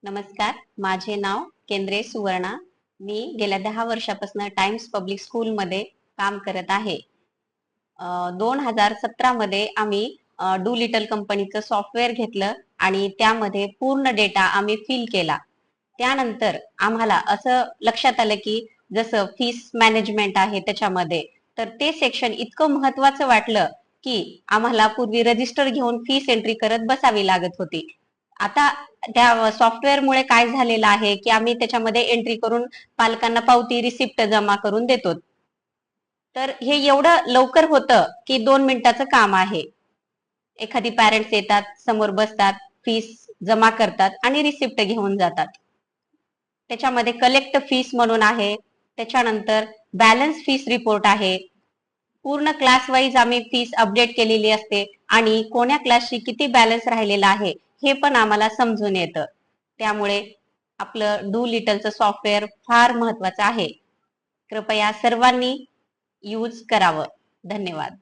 नमस्कार, माझे नाव केंद्रे सुवर्णा. मी गेल्या 10 वर्षापासून टाइम्स पब्लिक स्कूलमध्ये काम करत आहे. 2017 मध्ये आम्ही डू लिटल कंपनीचं सॉफ्टवेअर घेतलं आणि त्यामध्ये पूर्ण डेटा आम्ही फिल केला. त्यानंतर आम्हाला असं लक्षात आलं की जसं फीस मॅनेजमेंट आहे त्याच्यामध्ये, तर ते सेक्शन इतकं महत्वाचं वाटलं की आम्हाला पूर्वी रजिस्टर घेऊन फीस एंट्री करत बसावी लागत होती. आता त्या सॉफ्टवेअरमुळे काय झालेलं आहे की आम्ही त्याच्यामध्ये एंट्री करून पालकांना पावती रिसिप्ट जमा करून देतो. तर हे एवढं लवकर होतं की 2 मिनिटाचं काम आहे. एखादी पॅरेंट्स येतात, समोर बसतात, फीस जमा करतात आणि रिसिप्ट घेऊन जातात. त्याच्यामध्ये कलेक्ट फीस म्हणून आहे, त्याच्यानंतर बॅलन्स फीस रिपोर्ट आहे. पूर्ण क्लास वाईज आम्ही फीस अपडेट केलेली असते आणि कोण्या क्लासची किती बॅलन्स राहिलेला आहे हे पण आम्हाला समजून येतं. त्यामुळे आपलं डू लिटलचं सॉफ्टवेअर फार महत्वाचं आहे. कृपया सर्वांनी यूज करावं. धन्यवाद.